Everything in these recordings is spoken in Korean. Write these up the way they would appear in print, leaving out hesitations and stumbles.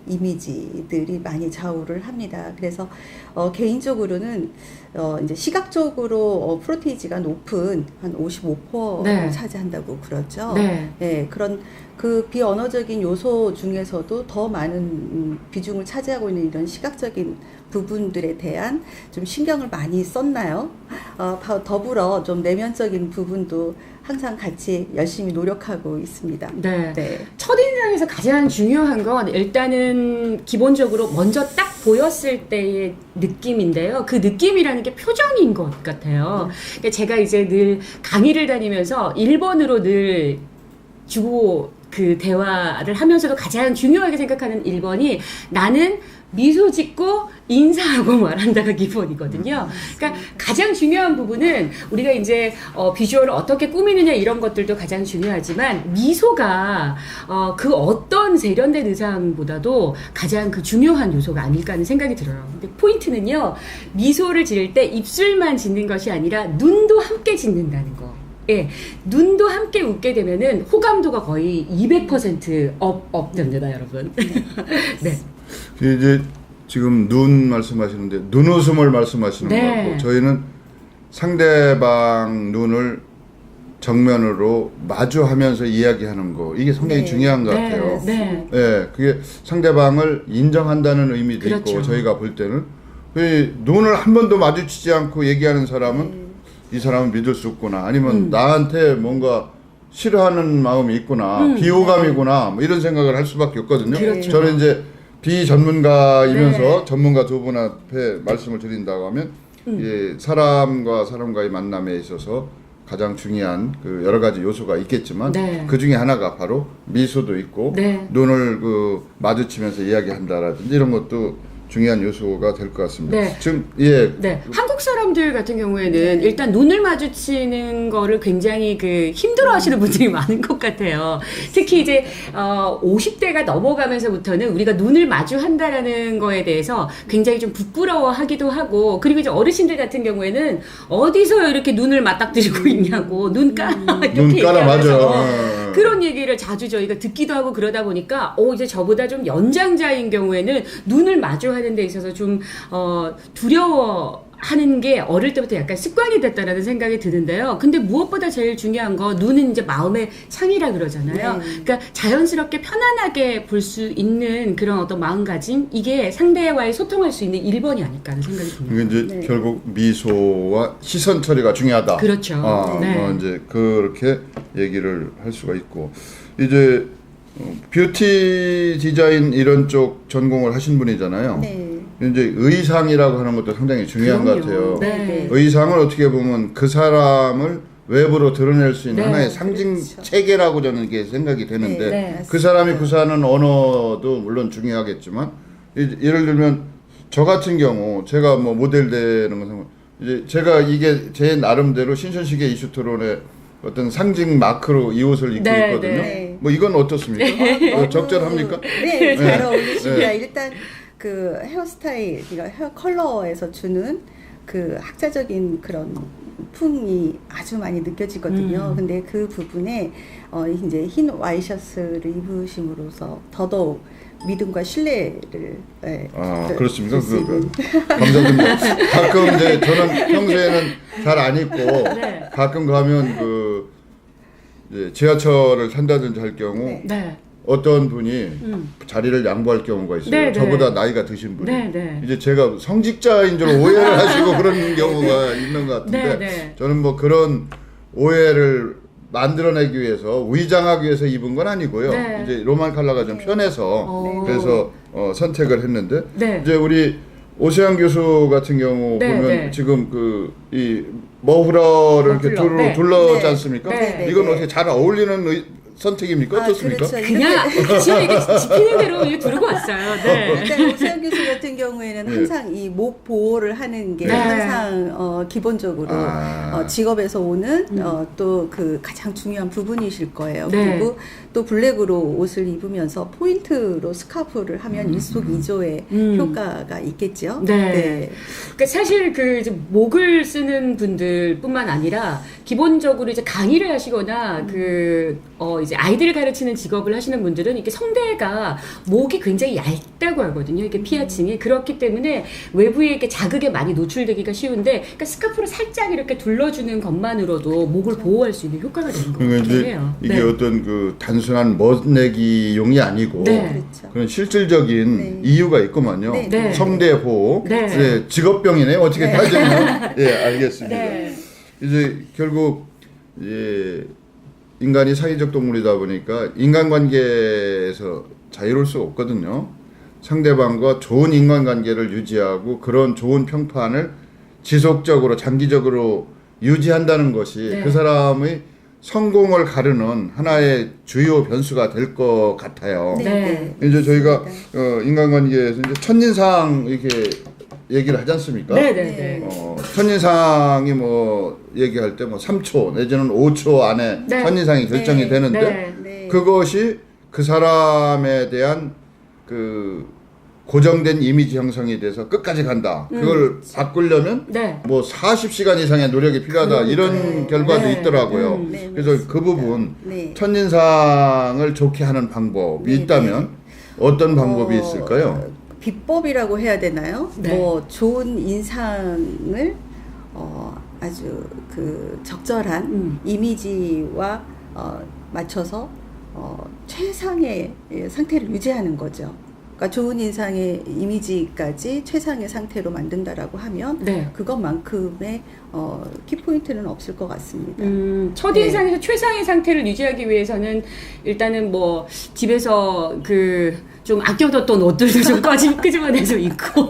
이미지들이 많이 좌우를 합니다. 그래서 개인적으로는 이제 시각적으로 프로테이지가 높은 한 55% 네. 차지한다고 그러죠. 네. 예, 그런 그 비언어적인 요소 중에서도 더 많은 비중을 차지하고 있는 이런 시각적인 부분들에 대한 좀 신경을 많이 썼나요? 더불어 좀 내면적인 부분도 항상 같이 열심히 노력하고 있습니다. 네. 네. 첫인상에서 가장 중요한 건 일단은 기본적으로 먼저 딱 보였을 때의 느낌인데요. 그 느낌이라는 게 표정인 것 같아요. 그러니까 제가 이제 늘 강의를 다니면서 1번으로 늘 주고 그 대화를 하면서도 가장 중요하게 생각하는 1번이 나는 미소 짓고 인사하고 말한다가 기본이거든요. 그러니까 가장 중요한 부분은 우리가 이제 비주얼을 어떻게 꾸미느냐 이런 것들도 가장 중요하지만 미소가 그 어떤 세련된 의상보다도 가장 그 중요한 요소가 아닐까 하는 생각이 들어요. 근데 포인트는요. 미소를 지을 때 입술만 짓는 것이 아니라 눈도 함께 짓는다는 거. 예, 눈도 함께 웃게 되면은 호감도가 거의 200% 업 됩니다, 여러분. 네. 이제 지금 눈 말씀하시는데 눈웃음을 말씀하시는 네. 것 같고 저희는 상대방 눈을 정면으로 마주하면서 이야기하는 거 이게 상당히 네. 중요한 것 네. 같아요. 네. 예, 그게 상대방을 인정한다는 의미도 그렇죠. 있고 저희가 볼 때는 눈을 한 번도 마주치지 않고 얘기하는 사람은 이 사람은 믿을 수 없구나 아니면 나한테 뭔가 싫어하는 마음이 있구나 비호감이구나 뭐 이런 생각을 할 수밖에 없거든요. 그렇죠. 저는 이제 비전문가이면서 네. 전문가 두 분 앞에 말씀을 드린다고 하면 사람과 사람과의 만남에 있어서 가장 중요한 그 여러 가지 요소가 있겠지만 네. 그 중에 하나가 바로 미소도 있고 네. 눈을 그 마주치면서 이야기한다라든지 이런 것도 중요한 요소가 될 것 같습니다. 네. 지금 예. 네, 한국 사람들 같은 경우에는 일단 눈을 마주치는 거를 굉장히 그 힘들어하시는 분들이 많은 것 같아요. 특히 이제 50대가 넘어가면서부터는 우리가 눈을 마주한다라는 거에 대해서 굉장히 좀 부끄러워하기도 하고 그리고 이제 어르신들 같은 경우에는 어디서 이렇게 눈을 맞닥뜨리고 있냐고 눈 까라 이렇게 눈 까라 얘기하면서 맞아. 그런 얘기를 자주 저희가 듣기도 하고 그러다 보니까 이제 저보다 좀 연장자인 경우에는 눈을 마주하는 데 있어서 좀 두려워하는 게 어릴 때부터 약간 습관이 됐다라는 생각이 드는데요. 근데 무엇보다 제일 중요한 거 눈은 이제 마음의 창이라 그러잖아요. 네. 그러니까 자연스럽게 편안하게 볼 수 있는 그런 어떤 마음가짐 이게 상대와의 소통할 수 있는 1번이 아닐까 하는 생각이 듭니다. 이게 이제 네. 결국 미소와 시선 처리가 중요하다. 그렇죠. 네. 이제 그렇게 얘기를 할 수가 있고 이제 뷰티 디자인 이런 쪽 전공을 하신 분이잖아요. 네. 이제 의상이라고 하는 것도 상당히 중요한 그럼요. 것 같아요. 네. 의상을 어떻게 보면 그 사람을 외부로 드러낼 수 있는 네. 하나의 상징 그렇죠. 체계라고 저는 이게 생각이 되는데 네. 그 사람이 구사하는 언어도 물론 중요하겠지만 예를 들면 저 같은 경우 제가 뭐 모델 되는 것은 이제 제가 이게 제 나름대로 신천시계 이슈토론의 어떤 상징 마크로 이 옷을 입고 네, 있거든요. 네. 뭐 이건 어떻습니까? 적절합니까? 네, 잘 네. 어울리십니다. 네. 일단 그 헤어스타일, 그러니까 헤어 컬러에서 주는 그 학자적인 그런 풍이 아주 많이 느껴지거든요. 근데 그 부분에 이제 흰 와이셔츠를 입으심으로써 더더욱 믿음과 신뢰를 그렇습니까? 줄수 있는. 감사드립니다. 가끔 이제 저는 평소에는 잘 안 입고 네. 가끔 가면 그 이제 지하철을 탄다든지 할 경우 네. 네. 어떤 분이 자리를 양보할 경우가 있어요. 네, 네. 저보다 나이가 드신 분이. 네, 네. 이제 제가 성직자인 줄 오해를 하시고 그런 경우가 있는 것 같은데 네, 네. 저는 뭐 그런 오해를 만들어내기 위해서 위장하기 위해서 입은 건 아니고요. 네. 이제 로만 컬러가 좀 편해서 그래서 선택을 했는데 네. 이제 우리 오세환 교수 같은 경우 네, 보면 네. 지금 그 이 머플러를 이렇게 머플러, 네. 둘러지 네. 않습니까? 네, 이건 네. 어떻게 잘 어울리는 선택입니까? 어떻습니까? 그렇죠. 그냥 이게 집히는 대로 이거 두르고 왔어요. 네. 일단 오세환 교수 같은 경우에는 네. 항상 이 목 보호를 하는 게 네. 항상 기본적으로 직업에서 오는 또 그 가장 중요한 부분이실 거예요. 네. 그리고 또 블랙으로 옷을 입으면서 포인트로 스카프를 하면 일석이조의 효과가 있겠죠. 네. 그러니까 사실 그 이제 목을 쓰는 분들뿐만 아니라 기본적으로 이제 강의를 하시거나 그 이제 아이들을 가르치는 직업을 하시는 분들은 이게 성대가 목이 굉장히 얇다고 하거든요. 이게 피하층이. 그렇기 때문에 외부에 이렇게 자극에 많이 노출되기가 쉬운데, 그러니까 스카프를 살짝 이렇게 둘러주는 것만으로도 목을 보호할 수 있는 효과가 되는 것 그러니까 같아요. 이제 이게 어떤 그 단순한 멋내기용이 아니고 네. 그렇죠. 그런 실질적인 네. 이유가 있구만요. 네. 네. 성대 보호. 네. 네, 직업병이네. 어떻게 따지면. 예, 알겠습니다. 네. 이제 결국 이제 인간이 사회적 동물이다 보니까 인간관계에서 자유로울 수 없거든요. 상대방과 좋은 인간관계를 유지하고 그런 좋은 평판을 지속적으로 장기적으로 유지한다는 것이 네. 그 사람의 성공을 가르는 하나의 주요 변수가 될 것 같아요. 네. 이제 저희가 인간관계에서 이제 첫인상 이렇게 얘기를 하지 않습니까? 네네네. 첫인상이 뭐 얘기할 때 뭐 3초 내지는 5초 안에 네. 첫인상이 결정이 네. 되는데 네. 네. 그것이 그 사람에 대한 그 고정된 이미지 형성이 돼서 끝까지 간다. 그걸 바꾸려면 네. 뭐 40시간 이상의 노력이 필요하다. 이런 네. 결과도 네. 있더라고요. 네, 그래서 맞습니다. 그 부분 네. 첫인상을 좋게 하는 방법이 네, 있다면 어떤 방법이 있을까요? 비법이라고 해야 되나요? 네. 뭐 좋은 인상을 아주 그 적절한 이미지와 맞춰서 최상의 상태를 유지하는 거죠. 그러니까 좋은 인상의 이미지까지 최상의 상태로 만든다라고 하면 네. 그것만큼의 키포인트는 없을 것 같습니다. 첫인상에서 최상의 상태를 유지하기 위해서는 일단은 뭐 집에서 그 좀 아껴뒀던 옷들도 좀 끄집어내서 입고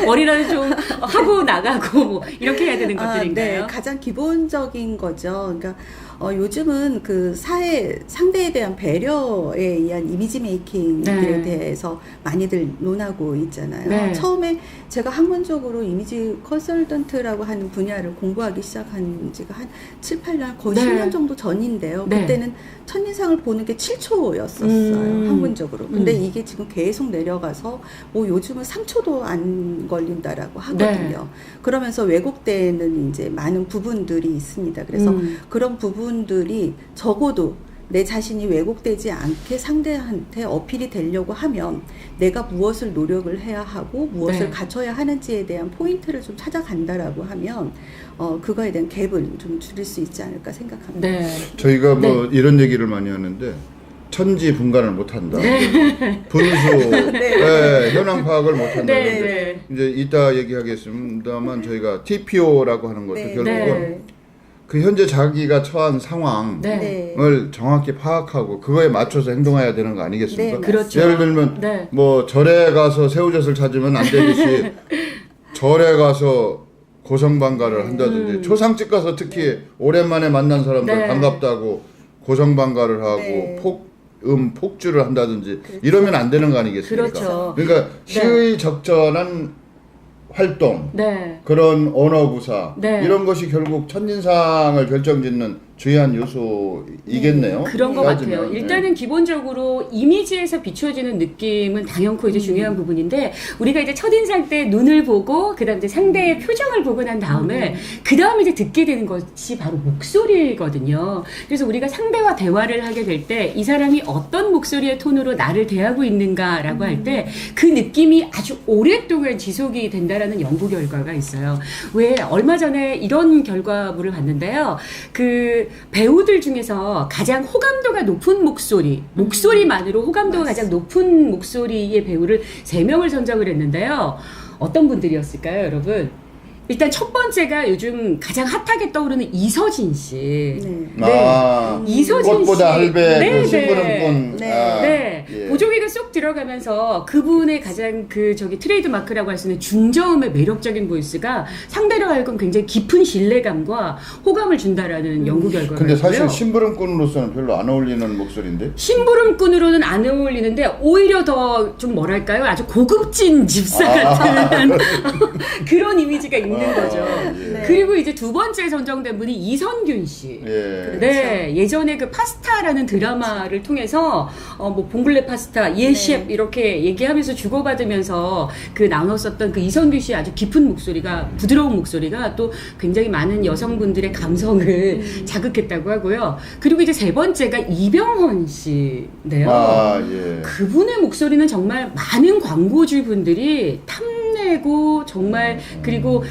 머리라도 좀 하고 나가고 뭐 이렇게 해야 되는 것들인가요? 네, 가장 기본적인 거죠. 그러니까 요즘은 그 상대에 대한 배려에 의한 이미지 메이킹에 네. 대해서 많이들 논하고 있잖아요. 네. 처음에 제가 학문적으로 이미지 컨설턴트라고 하는 분야를 공부하기 시작한 지가 한 7, 8년, 거의 네. 10년 정도 전인데요. 네. 그때는 첫인상을 보는 게 7초였었어요. 학문적으로. 근데 이게 지금 계속 내려가서 뭐 요즘은 3초도 안 걸린다라고 하거든요. 네. 그러면서 왜곡되는 이제 많은 부분들이 있습니다. 그래서 그런 부분들이 적어도 내 자신이 왜곡되지 않게 상대한테 어필이 되려고 하면 내가 무엇을 노력을 해야 하고 무엇을 네. 갖춰야 하는지에 대한 포인트를 좀 찾아간다라고 하면 그거에 대한 갭을 좀 줄일 수 있지 않을까 생각합니다. 네. 저희가 뭐 이런 얘기를 많이 하는데 천지 분간을 못한다. 분수, 네, 현황 파악을 못한다. 네, 네. 이제 이따 얘기하겠습니다만 저희가 TPO라고 하는 것도 네, 결국은 네. 그 현재 자기가 처한 상황을 네. 정확히 파악하고 그거에 맞춰서 행동해야 되는 거 아니겠습니까? 네, 그렇죠. 예를 들면 네. 뭐 절에 가서 새우젓을 찾으면 안 되듯이 절에 가서 고성방가를 한다든지 초상집 가서 특히 오랜만에 만난 사람들 네. 반갑다고 고성방가를 하고 네. 폭주를 한다든지 이러면 안 되는 거 아니겠습니까? 그렇죠. 그러니까 시의 적절한 활동, 네. 그런 언어 구사 네. 이런 것이 결국 첫인상을 결정짓는 주요한 요소이겠네요. 그런 것 따지면. 같아요. 일단은 기본적으로 이미지에서 비춰지는 느낌은 당연코 이제 중요한 부분인데 우리가 이제 첫인상 때 눈을 보고 그다음 이제 상대의 표정을 보고 난 다음에 그다음에 이제 듣게 되는 것이 바로 목소리거든요. 그래서 우리가 상대와 대화를 하게 될 때 이 사람이 어떤 목소리의 톤으로 나를 대하고 있는가라고 할 때 그 느낌이 아주 오랫동안 지속이 된다라는 연구 결과가 있어요. 왜 얼마 전에 이런 결과물을 봤는데요. 그 배우들 중에서 가장 호감도가 높은 목소리만으로 호감도가 가장 높은 목소리의 배우를 3명을 선정을 했는데요. 어떤 분들이었을까요, 여러분? 일단 첫 번째가 요즘 가장 핫하게 떠오르는 이서진 씨. 아, 이서진 꽃보다 씨. 할배, 네, 그 심부름꾼. 네. 아, 네. 예. 보조개가 쏙 들어가면서 그분의 가장 트레이드 마크라고 할 수 있는 중저음의 매력적인 보이스가 상대로 하여금 굉장히 깊은 신뢰감과 호감을 준다라는 연구 결과가 근데 사실 있고요. 심부름꾼으로서는 별로 안 어울리는 목소리인데. 심부름꾼으로는 안 어울리는데 오히려 더 좀 뭐랄까요? 아주 고급진 집사 같은 그런 이미지가 있는 있는 거죠. 예. 네. 그리고 이제 두 번째 선정된 분이 이선균 씨. 예. 네, 예전에 그 파스타라는 드라마를 통해서 뭐 봉글레 파스타, 예 네. 셰프 이렇게 얘기하면서 주고받으면서 그 나눴었던 그 이선균 씨의 아주 깊은 목소리가, 부드러운 목소리가 또 굉장히 많은 여성분들의 감성을 자극했다고 하고요. 그리고 이제 세 번째가 이병헌 씨인데요. 아, 예. 그분의 목소리는 정말 많은 광고주 분들이 탐내고 정말 그리고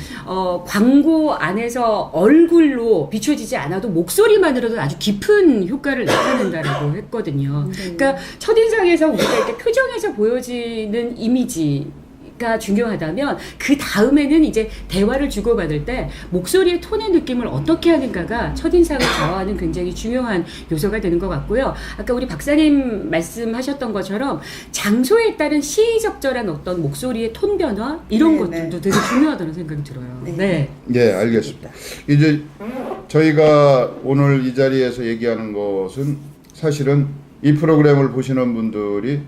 광고 안에서 얼굴로 비춰지지 않아도 목소리만으로도 아주 깊은 효과를 나타낸다라고 했거든요. 그러니까 첫인상에서 우리가 이렇게 표정에서 보여지는 이미지가 중요하다면 그 다음에는 이제 대화를 주고받을 때 목소리의 톤의 느낌을 어떻게 하는가가 첫인상을 좌우하는 굉장히 중요한 요소가 되는 것 같고요. 아까 우리 박사님 말씀하셨던 것처럼 장소에 따른 시의적절한 어떤 목소리의 톤 변화 이런 네, 것들도 되게 중요하다는 생각이 들어요. 네. 네. 예, 알겠습니다. 이제 저희가 오늘 이 자리에서 얘기하는 것은 사실은 이 프로그램을 보시는 분들이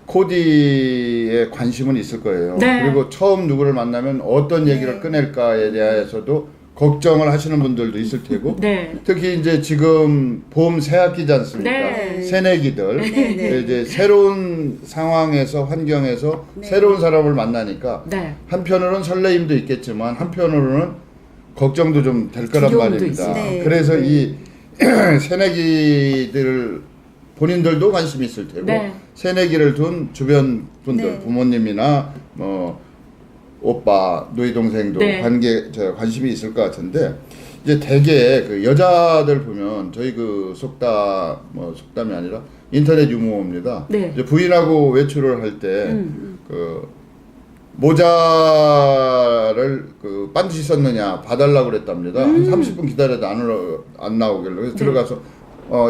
코디에 관심은 있을 거예요. 네. 그리고 처음 누구를 만나면 어떤 얘기를 네. 꺼낼까에 대해서도 걱정을 하시는 분들도 있을 테고 네. 특히 이제 지금 봄 새학기지 않습니까? 네. 새내기들 네, 네. 이제 새로운 상황에서 환경에서 네. 새로운 사람을 만나니까 네. 한편으로는 설레임도 있겠지만 한편으로는 걱정도 좀 될 거란 두려움도 말입니다. 있어요. 네. 그래서 네. 이 새내기들 본인들도 관심이 있을 테고 네. 새내기를 둔 주변 분들 네. 부모님이나 뭐 오빠 누이 동생도 네. 관심이 있을 것 같은데 이제 대개 그 여자들 보면 저희 그 속담이 아니라 인터넷 유머입니다. 네. 이제 부인하고 외출을 할 때 그 모자를 그 반드시 썼느냐 봐달라고 그랬답니다. 한 30분 기다려도 안 나오길래 그래서 들어가서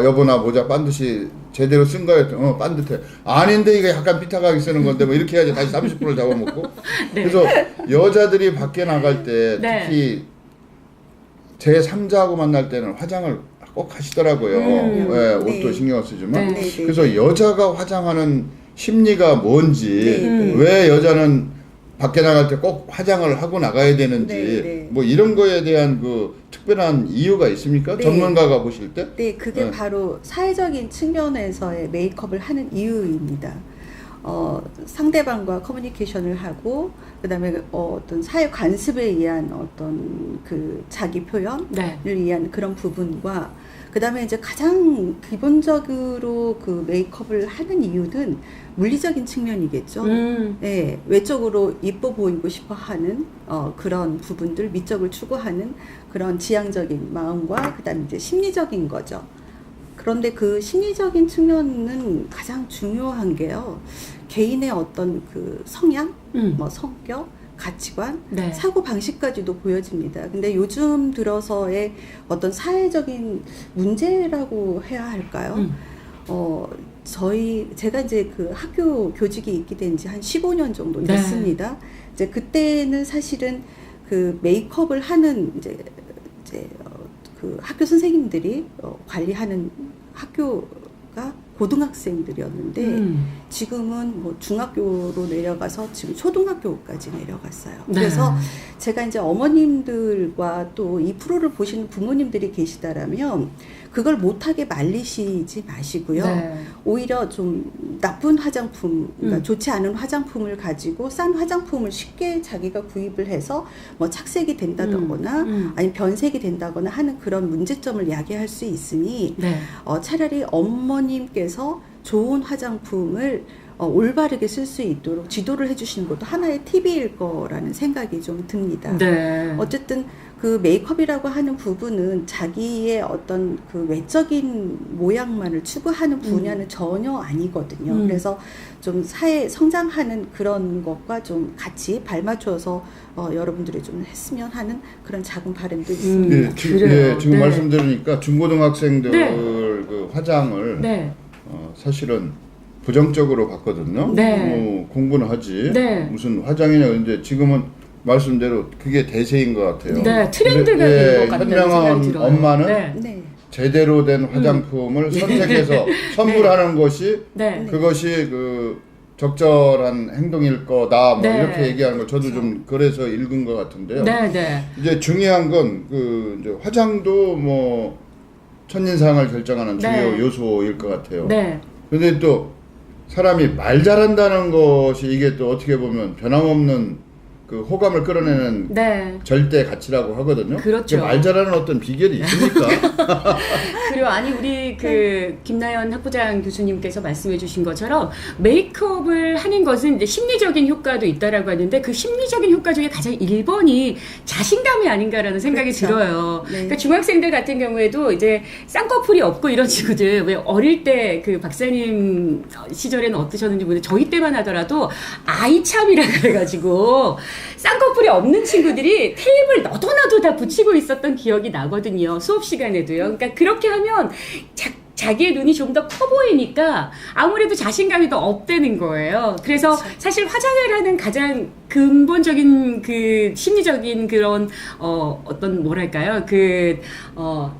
여보 나 모자 반드시 제대로 쓴 거예요. 반듯해. 아닌데 이거 약간 삐딱하게 쓰는 건데 뭐 이렇게 해야지 다시 30분을 잡아먹고. 네. 그래서 여자들이 밖에 나갈 때 네. 특히 제 3자하고 만날 때는 화장을 꼭 하시더라고요. 예, 옷도 네. 신경 쓰지만. 네. 네, 네. 그래서 여자가 화장하는 심리가 뭔지 네, 네. 왜 여자는 밖에 나갈 때 꼭 화장을 하고 나가야 되는지 네, 네. 뭐 이런 거에 대한 그 특별한 이유가 있습니까? 네. 전문가가 보실 때? 네, 그게 네. 바로 사회적인 측면에서의 메이크업을 하는 이유입니다. 상대방과 커뮤니케이션을 하고, 그 다음에 어떤 사회 관습에 의한 어떤 그 자기 표현을 네. 위한 그런 부분과, 그 다음에 이제 가장 기본적으로 그 메이크업을 하는 이유는 물리적인 측면이겠죠. 네, 외적으로 이뻐 보이고 싶어 하는 그런 부분들, 미적을 추구하는 그런 지향적인 마음과 그다음에 이제 심리적인 거죠. 그런데 그 심리적인 측면은 가장 중요한 게요. 개인의 어떤 그 성향, 뭐 성격, 가치관, 네. 사고 방식까지도 보여집니다. 근데 요즘 들어서의 어떤 사회적인 문제라고 해야 할까요? 제가 이제 그 학교 교직이 있게 된 지 한 15년 정도 네. 됐습니다. 이제 그때는 사실은 그 메이크업을 하는 이제 그 학교 선생님들이 관리하는 학교가 고등학생들이었는데 지금은 뭐 중학교로 내려가서 지금 초등학교까지 내려갔어요. 네. 그래서 제가 이제 어머님들과 또 이 프로를 보시는 부모님들이 계시다라면 그걸 못하게 말리시지 마시고요. 네. 오히려 좀 나쁜 화장품, 그러니까 좋지 않은 화장품을 가지고 싼 화장품을 쉽게 자기가 구입을 해서 뭐 착색이 된다거나 아니면 변색이 된다거나 하는 그런 문제점을 야기할 수 있으니 네. 차라리 어머님께서 좋은 화장품을 올바르게 쓸 수 있도록 지도를 해주시는 것도 하나의 팁일 거라는 생각이 좀 듭니다. 네. 어쨌든 그 메이크업이라고 하는 부분은 자기의 어떤 그 외적인 모양만을 추구하는 분야는 전혀 아니거든요. 그래서 좀 사회 성장하는 그런 것과 좀 같이 발맞춰서 여러분들이 좀 했으면 하는 그런 작은 바람도 있습니다. 예, 그래요. 지금 네. 말씀 들으니까 중고등학생들 네. 그 화장을 네. 사실은 부정적으로 봤거든요. 네. 공부는 하지. 네. 무슨 화장이냐. 근데 지금은 말씀대로 그게 대세인 것 같아요. 네, 트렌드가 된 것 같다는 생각이 현명한 들어요. 엄마는 네. 네. 제대로 된 화장품을 선택해서 선물하는 것이 네. 그것이 그 적절한 행동일 거다 뭐 네. 이렇게 얘기하는 걸 저도 좀 그래서 읽은 것 같은데요. 네, 네. 이제 중요한 건 이제 화장도 뭐 첫인상을 결정하는 네. 중요 요소일 것 같아요. 네. 근데 또 사람이 말 잘한다는 것이 이게 또 어떻게 보면 변함없는 그 호감을 끌어내는 네. 절대 가치라고 하거든요. 그렇죠. 말 잘하는 어떤 비결이 있습니까? 그리고 아니 우리 그 김나연 학부장 교수님께서 말씀해주신 것처럼 메이크업을 하는 것은 이제 심리적인 효과도 있다라고 하는데 그 심리적인 효과 중에 가장 1번이 자신감이 아닌가라는 생각이 그렇죠. 들어요. 네. 그러니까 중학생들 같은 경우에도 이제 쌍꺼풀이 없고 이런 친구들 왜 어릴 때 그 박사님 시절에는 어떠셨는지 모르는데 저희 때만 하더라도 아이참이라 그래가지고 쌍꺼풀이 없는 친구들이 테이블 너도나도 다 붙이고 있었던 기억이 나거든요. 수업 시간에도요. 그러니까 그렇게 하면 자기의 눈이 좀 더 커 보이니까 아무래도 자신감이 더 업되는 거예요. 그래서 사실 화장을 하는 가장 근본적인 그 심리적인 그런 어떤 뭐랄까요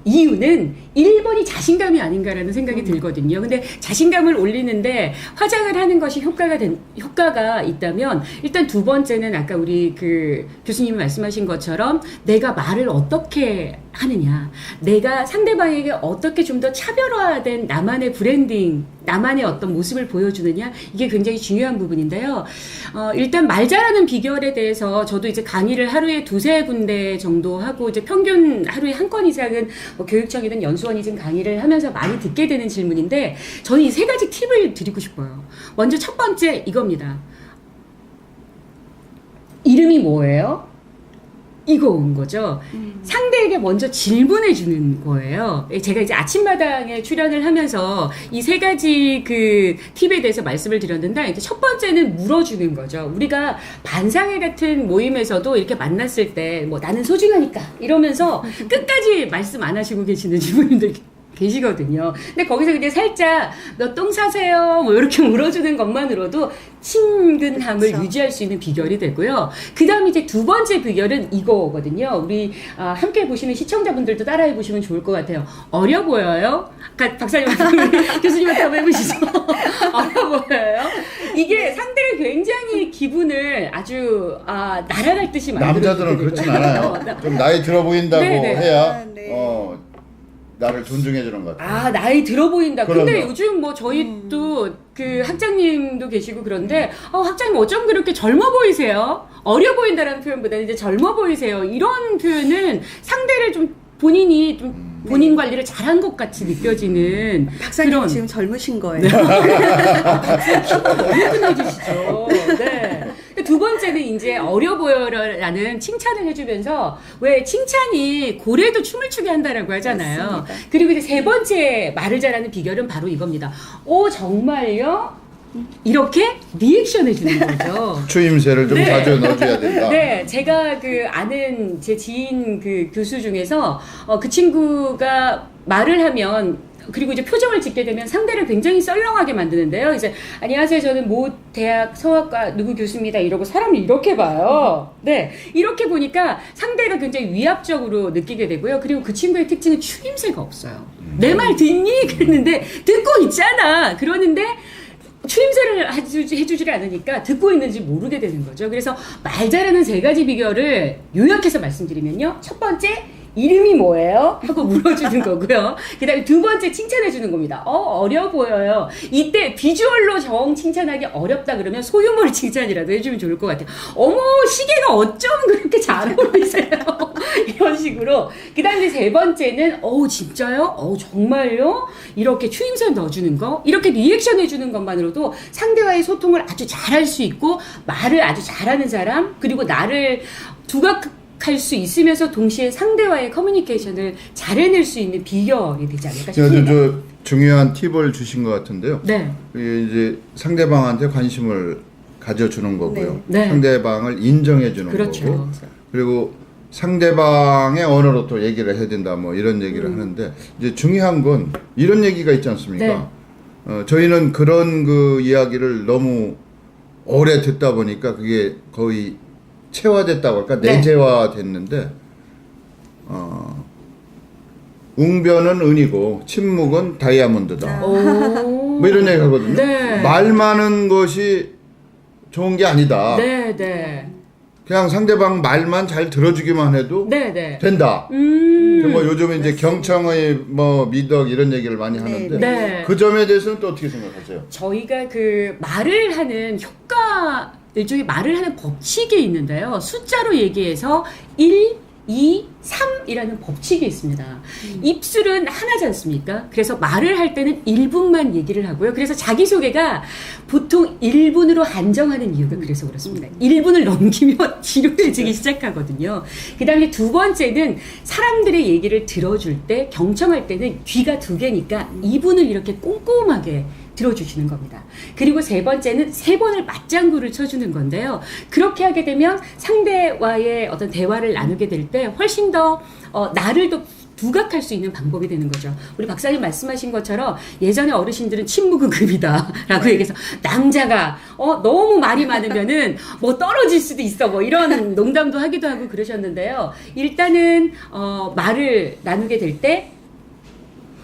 이유는 1번이 자신감이 아닌가라는 생각이 들거든요. 근데 자신감을 올리는데 화장을 하는 것이 효과가 있다면 일단 두 번째는 아까 우리 그 교수님이 말씀하신 것처럼 내가 말을 어떻게 하느냐, 내가 상대방에게 어떻게 좀 더 차별화된 나만의 브랜딩, 나만의 어떤 모습을 보여주느냐, 이게 굉장히 중요한 부분인데요. 일단 말 잘하는 비결에 대해서 저도 이제 강의를 하루에 2-3군데 정도 하고 이제 평균 하루에 한 건 이상은 뭐 교육청이든 연수원이든 강의를 하면서 많이 듣게 되는 질문인데 저는 이 3가지 팁을 드리고 싶어요. 먼저 첫 번째 이겁니다. 이름이 뭐예요? 이거 온 거죠. 상대에게 먼저 질문해 주는 거예요. 제가 이제 아침마당에 출연을 하면서 이 3가지 그 팁에 대해서 말씀을 드렸는데, 이제 첫 번째는 물어주는 거죠. 우리가 반상회 같은 모임에서도 이렇게 만났을 때, 뭐 나는 소중하니까 이러면서 끝까지 말씀 안 하시고 계시는 주부님들 계시거든요. 근데 거기서 그냥 살짝 몇 동 사세요 뭐 이렇게 물어주는 것만으로도 친근함을 그렇죠. 유지할 수 있는 비결이 되고요. 그 다음 이제 두 번째 비결은 이거거든요. 우리 함께 보시는 시청자분들도 따라해 보시면 좋을 것 같아요. 어려 보여요? 박사님한테 교수님한테 한번 해보시죠. 어려 보여요? 이게 상대를 굉장히 기분을 아주 날아갈 듯이 만들어요. 남자들은 그렇진 않아요. 좀 나이 들어 보인다고 네네. 해야 네. 나를 존중해 주는 것 같아요. 나이 들어 보인다. 근데 그럼요. 요즘 뭐 저희도 그 학장님도 계시고 그런데 학장님 어쩜 그렇게 젊어 보이세요? 어려 보인다라는 표현보다는 이제 젊어 보이세요. 이런 표현은 상대를 좀 본인이 좀 본인 관리를 잘한 것 같이 느껴지는 박사님 그런 지금 젊으신 거예요. 너무 끝내주시죠. 네. 두 번째는 이제 어려 보여라는 칭찬을 해주면서 왜 칭찬이 고래도 춤을 추게 한다라고 하잖아요. 맞습니다. 그리고 이제 세 번째 말을 잘하는 비결은 바로 이겁니다. 오 정말요? 이렇게 리액션 해주는 거죠. 추임새를 좀 네. 자주 넣어줘야 된다. 네, 제가 그 아는 제 지인 그 교수 중에서 그 친구가 말을 하면 그리고 이제 표정을 짓게 되면 상대를 굉장히 썰렁하게 만드는데요. 이제 안녕하세요, 저는 모 대학 성악과 누구 교수입니다. 이러고 사람을 이렇게 봐요. 네, 이렇게 보니까 상대가 굉장히 위압적으로 느끼게 되고요. 그리고 그 친구의 특징은 추임새가 없어요. 내 말 듣니? 그랬는데 듣고 있잖아. 그러는데 추임새를 해주질 않으니까 듣고 있는지 모르게 되는 거죠. 그래서 말 잘하는 3가지 비결을 요약해서 말씀드리면요. 첫 번째, 이름이 뭐예요? 하고 물어주는 거고요. 그 다음에 두 번째, 칭찬해주는 겁니다. 어려 보여요. 이때 비주얼로 정 칭찬하기 어렵다 그러면 소유물 칭찬이라도 해주면 좋을 것 같아요. 어머, 시계가 어쩜 그렇게 잘 어울리세요? 이런 식으로. 그 다음에 세 번째는, 진짜요? 정말요? 이렇게 추임새 넣어주는 거, 이렇게 리액션 해주는 것만으로도 상대와의 소통을 아주 잘할 수 있고, 말을 아주 잘하는 사람, 그리고 나를 두각할 수 있으면서 동시에 상대와의 커뮤니케이션을 잘 해낼 수 있는 비결이 되지 않을까 싶습니다. 저 중요한 팁을 주신 것 같은데요. 네. 이제 상대방한테 관심을 가져주는 거고요. 네. 상대방을 인정해주는 그렇죠. 거고. 그리고 상대방의 언어로 또 얘기를 해야 된다, 뭐 이런 얘기를 하는데, 이제 중요한 건 이런 얘기가 있지 않습니까? 저희는 그런 그 이야기를 너무 오래 듣다 보니까 그게 거의 체화됐다고 할까? 내재화 됐는데, 웅변은 은이고 침묵은 다이아몬드다. 오. 뭐 이런 얘기 하거든요. 네. 말 많은 것이 좋은 게 아니다. 네, 네. 그냥 상대방 말만 잘 들어주기만 해도 네, 네. 된다. 뭐 요즘 이제 경청의 뭐 미덕 이런 얘기를 많이 하는데 네. 그 점에 대해서는 또 어떻게 생각하세요? 저희가 그 말을 하는 효과, 일종의 말을 하는 법칙이 있는데요. 숫자로 얘기해서 1, 2, 3이라는 법칙이 있습니다. 입술은 하나지 않습니까? 그래서 말을 할 때는 1분만 얘기를 하고요. 그래서 자기소개가 보통 1분으로 한정하는 이유가 그래서 그렇습니다. 1분을 넘기면 지루해지기 시작하거든요. 그 다음에 두 번째는 사람들의 얘기를 들어줄 때, 경청할 때는 귀가 두 개니까 2분을 이렇게 꼼꼼하게 들어주시는 겁니다. 그리고 세 번째는 3번을 맞장구를 쳐주는 건데요. 그렇게 하게 되면 상대와의 어떤 대화를 나누게 될 때 훨씬 더 나를 더 부각할 수 있는 방법이 되는 거죠. 우리 박사님 말씀하신 것처럼 예전에 어르신들은 침묵은 급이다라고 얘기해서 남자가 너무 말이 많으면은 뭐 떨어질 수도 있어 뭐 이런 농담도 하기도 하고 그러셨는데요. 일단은 말을 나누게 될 때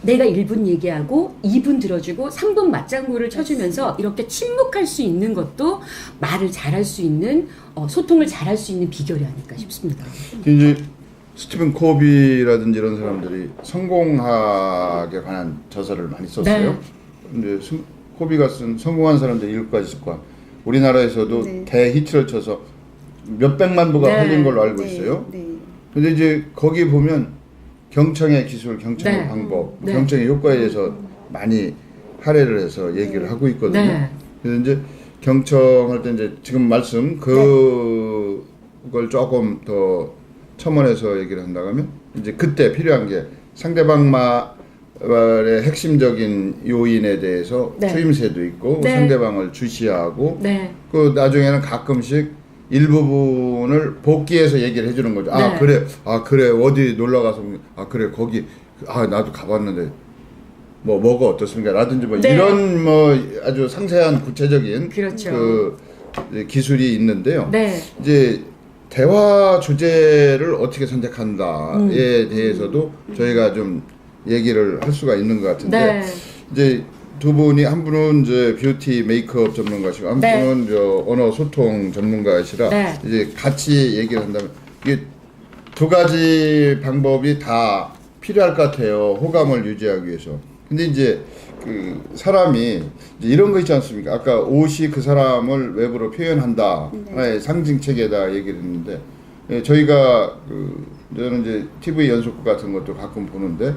내가 1분 얘기하고 2분 들어주고 3분 맞장구를 쳐주면서 이렇게 침묵할 수 있는 것도 말을 잘할 수 있는 소통을 잘할 수 있는 비결이 아닐까 싶습니다. 이제 스티븐 코비라든지 이런 사람들이 성공학에 관한 저서를 많이 썼어요. 네. 근데 코비가 쓴 성공한 사람들 7가지 습관. 우리나라에서도 네. 대히트를 쳐서 몇백만 부가 네. 팔린 걸로 알고 네, 있어요. 네. 근데 이제 거기 보면 경청의 기술, 경청의 네. 방법, 네. 경청의 효과에 대해서 많이 할애를 해서 얘기를 하고 있거든요. 네. 그래서 이제 경청할 때 이제 지금 말씀 그걸 조금 더 첨언해서 얘기를 한다면 이제 그때 필요한 게 상대방 말의 핵심적인 요인에 대해서 네. 추임새도 있고 네. 상대방을 주시하고 네. 그 나중에는 가끔씩 일부분을 복귀해서 얘기를 해주는 거죠. 네. 아 그래 어디 놀러 가서 그래 거기 나도 가봤는데 뭐가 어떻습니까? 라든지 뭐 네. 이런 뭐 아주 상세한 구체적인 그렇죠. 그 기술이 있는데요. 네. 이제 대화 주제를 어떻게 선택한다에 대해서도 저희가 좀 얘기를 할 수가 있는 것 같은데 네. 이제 두 분이 한 분은 이제 뷰티 메이크업 전문가시고 한 네. 분은 저 언어 소통 전문가시라 네. 이제 같이 얘기를 한다면 이게 두 가지 방법이 다 필요할 것 같아요. 호감을 유지하기 위해서. 근데 이제 그 사람이 이제 이런 거 있지 않습니까? 아까 옷이 그 사람을 외부로 표현한다. 하나의 상징책에다 얘기를 했는데 저희가 저는 이제 TV 연속극 같은 것도 가끔 보는데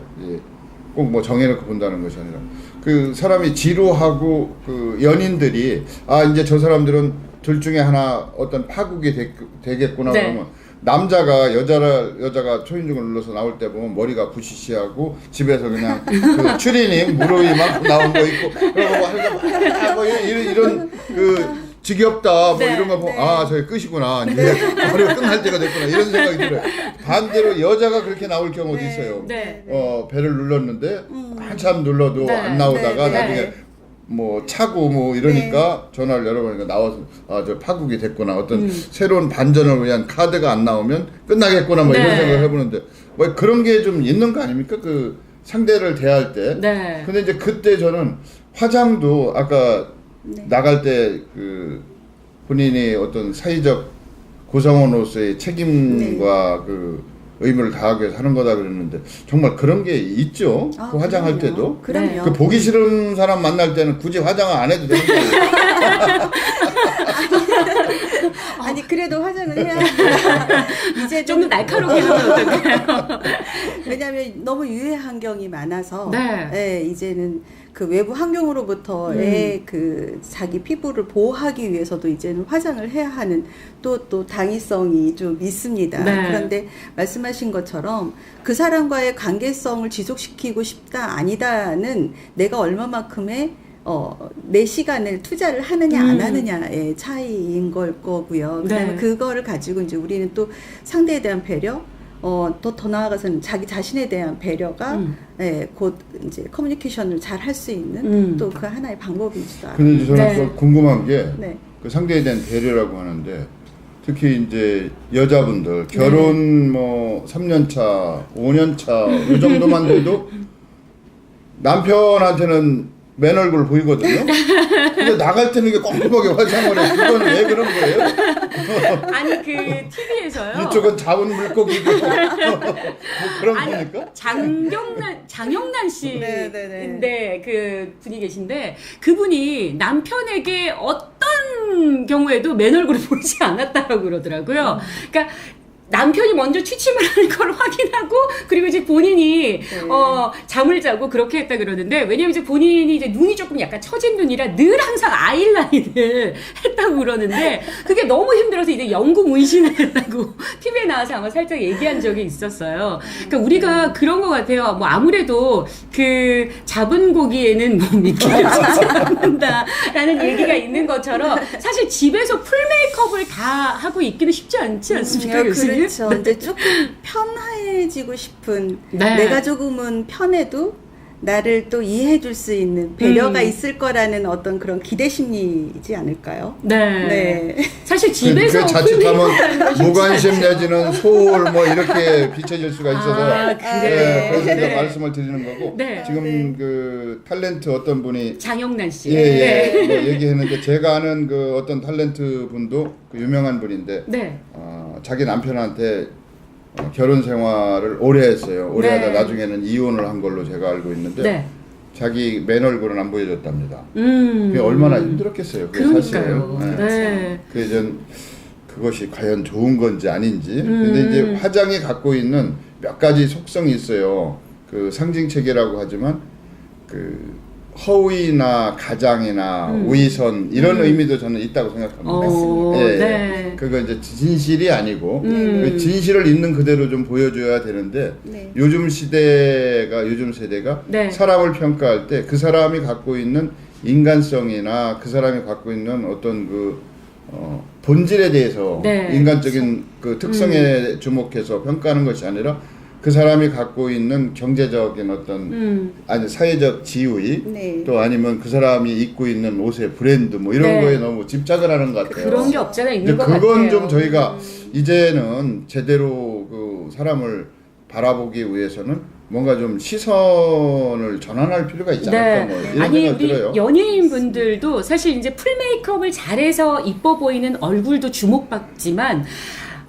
꼭 뭐 정해놓고 본다는 것이 아니라 그 사람이 지루하고 그 연인들이 이제 저 사람들은 둘 중에 하나 어떤 파국이 되겠구나 네. 그러면 남자가 여자가 초인종을 눌러서 나올 때 보면 머리가 부시시하고 집에서 그냥 그 추리닝 무릎이 막 나온 거 있고 그러고 뭐 이런 그 지겹다 뭐 네, 이런 거 보면 네. 저게 끝이구나 이제 머리가 끝날 때가 됐구나 이런 생각이 들어요. 반대로 여자가 그렇게 나올 경우도 네. 있어요. 네. 배를 눌렀는데 한참 눌러도 네. 안 나오다가 네, 네. 나중에 뭐 차고 뭐 이러니까 전화를 여러 번이니까 나와서 저 파국이 됐구나 어떤 새로운 반전을 위한 카드가 안 나오면 끝나겠구나 뭐 이런 네. 생각을 해보는데 뭐 그런 게 좀 있는 거 아닙니까? 그 상대를 대할 때. 네. 근데 이제 그때 저는 화장도 아까 나갈 때 그 본인이 어떤 사회적 구성원으로서의 책임과 그 의무를 다하기 위해서 하는 거다 그랬는데 정말 그런 게 있죠. 그 화장할 그럼요. 때도. 그럼요. 그 보기 싫은 사람 만날 때는 굳이 화장을 안 해도 되는 거예요. 아니 그래도 화장을 해야 합니다. 이제 좀 더 날카롭게 하면 어떨까요? 왜냐하면 너무 유해 환경이 많아서 네. 이제는 그 외부 환경으로부터의 그 자기 피부를 보호하기 위해서도 이제는 화장을 해야 하는 또 당위성이 좀 있습니다. 네. 그런데 말씀하신 것처럼 그 사람과의 관계성을 지속시키고 싶다 아니다는 내가 얼마만큼의 내 시간을 투자를 하느냐 안 하느냐의 차이인 걸 거고요. 그다음에 네. 그거를 가지고 이제 우리는 또 상대에 대한 배려, 더 나아가서는 자기 자신에 대한 배려가 곧 이제 커뮤니케이션을 잘 할 수 있는 또 그 하나의 방법이지도 않아요. 근데 저는 네. 또 궁금한 게 그 네. 상대에 대한 배려라고 하는데 특히 이제 여자분들 결혼 뭐 3년 차, 5년 차 이 정도만 돼도 남편한테는 맨 얼굴 보이거든요. 근데 나갈 때는 이게 꼼꼼하게 화장을 해. 그건 왜 그런 거예요? 아니 그 TV에서요. 이쪽은 잡은 물고기고 뭐 그런 아니, 거니까? 장영란 네, 네, 네. 씨인데 그 분이 계신데 그분이 남편에게 어떤 경우에도 맨 얼굴을 보이지 않았다고 그러더라고요. 그러니까 남편이 먼저 취침을 하는 걸 확인하고 그리고 이제 본인이 잠을 자고 그렇게 했다 그러는데 왜냐면 이제 본인이 이제 눈이 조금 약간 처진 눈이라 늘 항상 아이라인을 했다고 그러는데 그게 너무 힘들어서 이제 영구 문신을 했다고 TV에 나와서 아마 살짝 얘기한 적이 있었어요. 그러니까 우리가 그런 것 같아요. 뭐 아무래도 그 잡은 고기에는 뭐 미끼를 치지 않는다라는 얘기가 있는 것처럼 사실 집에서 풀 메이크업을 다 하고 있기는 쉽지 않지 않습니까, 교수님? 그렇죠. 이제 조금 편해지고 싶은 네. 내가 조금은 편해도 나를 또 이해해줄 수 있는 배려가 있을 거라는 어떤 그런 기대 심리이지 않을까요? 네. 네. 사실 집에서 그 자칫하면 무관심 내지는 소홀 뭐 이렇게 비춰질 수가 있어서 아, 그래요? 그래서 이제 네. 말씀을 드리는 거고 네. 지금 네. 그 탤런트 어떤 분이 장영란 씨. 예, 뭐 얘기했는데 제가 아는 그 어떤 탤런트 분도 그 유명한 분인데 네. 자기 남편한테 결혼 생활을 오래 했어요. 오래 네. 하다 나중에는 이혼을 한 걸로 제가 알고 있는데 네. 자기 맨 얼굴은 안 보여줬답니다. 음. 그게 얼마나 힘들었겠어요. 그게 그러니까요. 사실은. 네. 그것이 과연 좋은 건지 아닌지. 근데 이제 화장이 갖고 있는 몇 가지 속성이 있어요. 그 상징 체계라고 하지만 그 허위나 가장이나 위선 이런 의미도 저는 있다고 생각합니다. 예, 네. 그거 이제 진실이 아니고 음. 그 진실을 있는 그대로 좀 보여줘야 되는데 네. 요즘 세대가 네. 사람을 평가할 때 그 사람이 갖고 있는 인간성이나 그 사람이 갖고 있는 어떤 그 본질에 대해서 네. 인간적인 그 특성에 주목해서 평가하는 것이 아니라 그 사람이 갖고 있는 경제적인 어떤 아니 사회적 지위 네. 또 아니면 그 사람이 입고 있는 옷의 브랜드 뭐 이런 네. 거에 너무 집착을 하는 것 같아요. 그런 게 없잖아 있는 근데 것 같아요. 그건 좀 저희가 이제는 제대로 그 사람을 바라보기 위해서는 뭔가 좀 시선을 전환할 필요가 있지 않을까 뭐 이런 아니 생각이 우리 들어요. 연예인 분들도 사실 이제 풀 메이크업을 잘해서 이뻐 보이는 얼굴도 주목받지만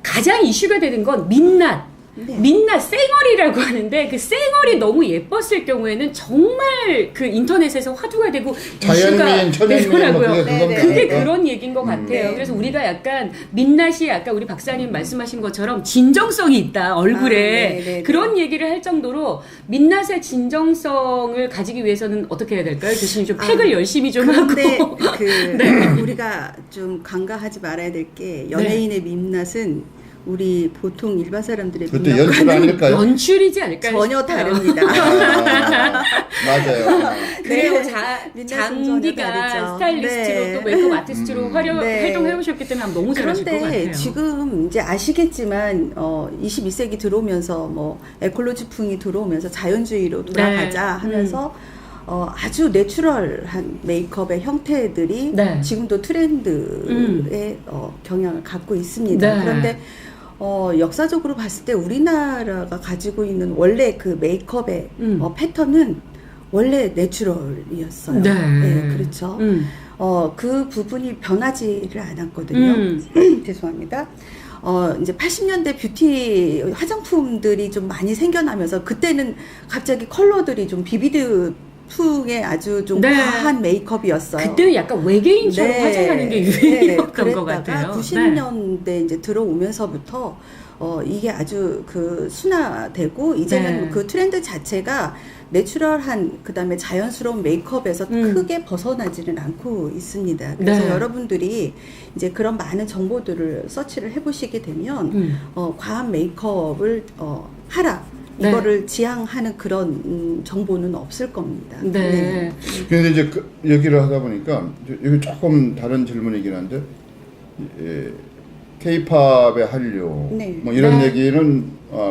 가장 이슈가 되는 건 민낯. 네. 민낯 쌩얼이라고 하는데 그 쌩얼이 너무 예뻤을 경우에는 정말 그 인터넷에서 화두가 되고 자연미인, 이슈가 천연미인 뭐 되더라고요. 그게 그건 네, 그게 아닐까? 그런 얘기인 것 같아요. 네. 그래서 우리가 약간 민낯이 아까 우리 박사님 말씀하신 것처럼 진정성이 있다 얼굴에 네, 네, 네. 그런 얘기를 할 정도로 민낯의 진정성을 가지기 위해서는 어떻게 해야 될까요? 교수님 좀 팩을 열심히 좀 그런데 하고 그 우리가 좀 간과하지 말아야 될 게 연예인의 민낯은 우리 보통 일반 사람들의 그것도 연출 아닐까요? 연출이지 않을까요? 전혀 싶어요. 다릅니다. 맞아요. 그리고 네. 민낯은 전혀 장기가 다르죠. 스타일리스트로 네. 또 메이크업 아티스트로 네. 활동해 오셨기 때문에 너무 잘하실 것 그런데 같아요. 지금 이제 아시겠지만 22세기 들어오면서 뭐 에콜로지풍이 들어오면서 자연주의로 돌아가자 하면서 아주 내추럴한 메이크업의 형태들이 네. 지금도 트렌드의 경향을 갖고 있습니다. 네. 그런데 역사적으로 봤을 때 우리나라가 가지고 있는 원래 그 메이크업의 패턴은 원래 내추럴이었어요. 네. 그렇죠. 그 부분이 변하지를 않았거든요. 죄송합니다. 이제 80년대 뷰티 화장품들이 좀 많이 생겨나면서 그때는 갑자기 컬러들이 좀 비비드 풍의 아주 좀 네. 과한 메이크업이었어요. 그때는 약간 외계인처럼 화장하는 게 유행이었던 것 같아요. 90년대 이제 들어오면서부터 이게 아주 그 순화되고 이제는 네. 그 트렌드 자체가 내추럴한 그다음에 자연스러운 메이크업에서 크게 벗어나지는 않고 있습니다. 그래서 네. 여러분들이 이제 그런 많은 정보들을 서치를 해보시게 되면 과한 메이크업을 하라. 네. 이거를 지향하는 그런 정보는 없을 겁니다. 네. 근데 이제 그 얘기를 하다 보니까 여기 조금 다른 질문이긴 한데 K-팝의 한류 네. 뭐 이런 네. 얘기는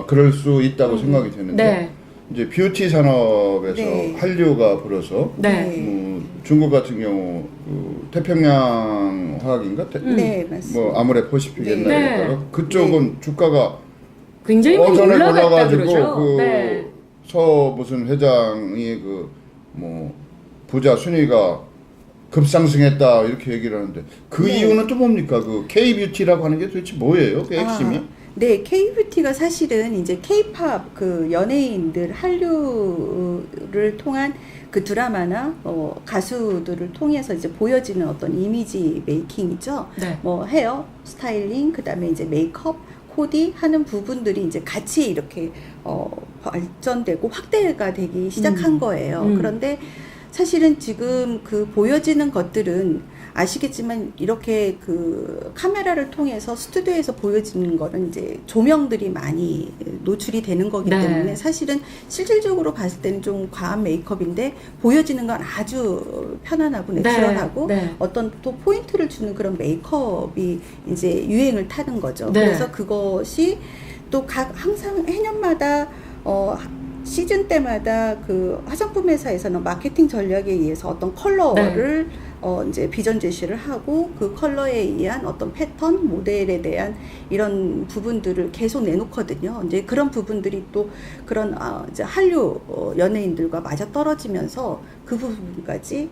그럴 수 있다고 생각이 되는데 네. 이제 뷰티 산업에서 네. 한류가 불어서 네. 중국 같은 경우 그 태평양 화학인가? 네, 맞습니다. 뭐 아모레 퍼시픽 네. 옛날에 네. 그쪽은 주가가 굉장히 많이 엄청나게 올라갔다 올라가지고 그러죠. 그 네. 서 무슨 회장이 그 뭐 부자 순위가 급상승했다 이렇게 얘기를 하는데 그 네. 이유는 또 뭡니까? 그 K-뷰티라고 하는 게 도대체 뭐예요? 그 핵심이? 네, K-뷰티가 사실은 이제 K-팝 그 연예인들 한류를 통한 그 드라마나 가수들을 통해서 이제 보여지는 어떤 이미지 메이킹이죠. 네. 뭐 헤어 스타일링, 그다음에 이제 메이크업, 코디 하는 부분들이 이제 같이 이렇게 발전되고 확대가 되기 시작한 거예요. 그런데 사실은 지금 그 보여지는 것들은 아시겠지만 이렇게 그 카메라를 통해서 스튜디오에서 보여지는 거는 이제 조명들이 많이 노출이 되는 거기 네. 때문에 사실은 실질적으로 봤을 때는 좀 과한 메이크업인데 보여지는 건 아주 편안하고 내추럴하고 네. 어떤 또 포인트를 주는 그런 메이크업이 이제 유행을 타는 거죠. 네. 그래서 그것이 또 항상 해년마다 시즌 때마다 그 화장품 회사에서는 마케팅 전략에 의해서 어떤 컬러를 이제 비전 제시를 하고 그 컬러에 의한 어떤 패턴, 모델에 대한 이런 부분들을 계속 내놓거든요. 이제 그런 부분들이 또 그런 이제 한류 연예인들과 맞아 떨어지면서 그 부분까지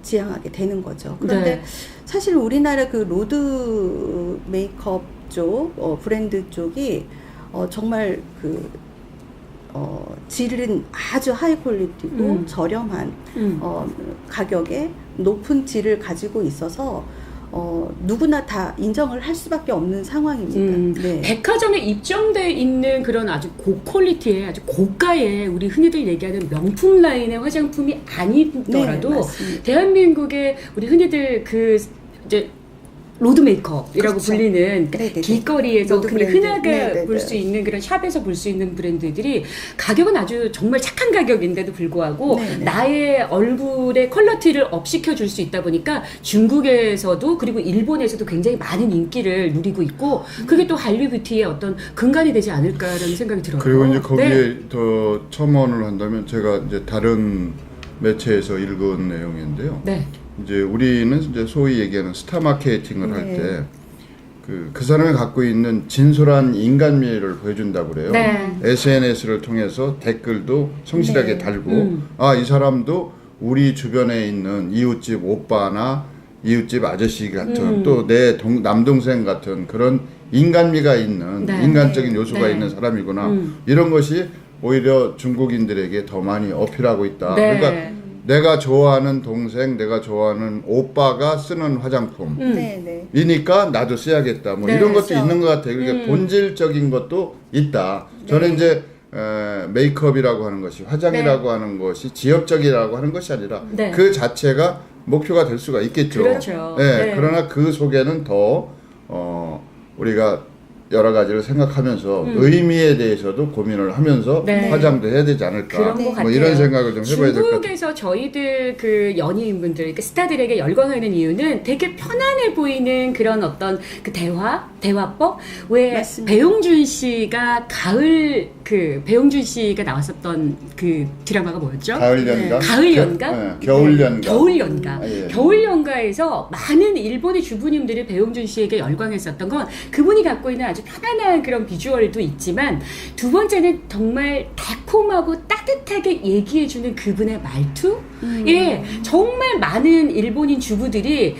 지향하게 되는 거죠. 그런데 네. 사실 우리나라 그 로드 메이크업 쪽 브랜드 쪽이 정말 그 질은 아주 하이 퀄리티고 저렴한 가격에 높은 질을 가지고 있어서 누구나 다 인정을 할 수밖에 없는 상황입니다. 네. 백화점에 입점돼 있는 그런 아주 고퀄리티의 아주 고가의 우리 흔히들 얘기하는 명품 라인의 화장품이 아니더라도 네, 맞습니다. 대한민국의 우리 흔히들 그 이제 로드 메이크업이라고 그렇죠. 불리는 네네네. 길거리에서 로드 그냥 브랜드. 흔하게 네네네. 볼 수 있는 그런 샵에서 볼 수 있는 브랜드들이 가격은 아주 정말 착한 가격인데도 불구하고 네네. 나의 얼굴의 퀄리티를 업시켜 줄 수 있다 보니까 중국에서도 그리고 일본에서도 굉장히 많은 인기를 누리고 있고 그게 또 한류 뷰티의 어떤 근간이 되지 않을까라는 생각이 들어요. 그리고 이제 거기에 네. 더 첨언을 한다면 제가 이제 다른 매체에서 읽은 내용인데요. 네. 이제 우리는 이제 소위 얘기하는 스타 마케팅을 할 네. 때 그 사람이 갖고 있는 진솔한 인간미를 보여준다고 그래요. 네. SNS를 통해서 댓글도 성실하게 네. 달고 이 사람도 우리 주변에 있는 이웃집 오빠나 이웃집 아저씨 같은 또 내 남동생 같은 그런 인간미가 있는 네. 인간적인 요소가 네. 있는 사람이구나. 이런 것이 오히려 중국인들에게 더 많이 어필하고 있다. 네. 그러니까 내가 좋아하는 동생, 내가 좋아하는 오빠가 쓰는 화장품 네. 이니까 나도 써야겠다. 뭐 네, 이런 것도 그렇죠. 있는 것 같아요. 그러니까 본질적인 것도 있다. 저는 이제 메이크업이라고 하는 것이 화장이라고 하는 것이 지엽적이라고 하는 것이 아니라 네. 그 자체가 목표가 될 수가 있겠죠. 그렇죠. 네, 네. 그러나 그 속에는 더 우리가 여러 가지를 생각하면서 의미에 대해서도 고민을 하면서 네. 화장도 해야 되지 않을까. 그런 것 뭐 같아요. 이런 생각을 좀 해봐야 될 것 같아요. 중국에서 저희들 그 연예인분들, 그러니까 스타들에게 열광하는 이유는 되게 편안해 보이는 그런 어떤 그 대화법? 왜 맞습니다. 배용준 씨가 배용준 씨가 나왔었던 그 드라마가 뭐였죠? 가을 연가? 가을 연가? 네, 겨울 연가. 겨울 연가. 예. 겨울 연가에서 많은 일본의 주부님들이 배용준 씨에게 열광했었던 건 그분이 갖고 있는 아주 편안한 그런 비주얼도 있지만 두 번째는 정말 달콤하고 따뜻하게 얘기해주는 그분의 말투? 예, 정말 많은 일본인 주부들이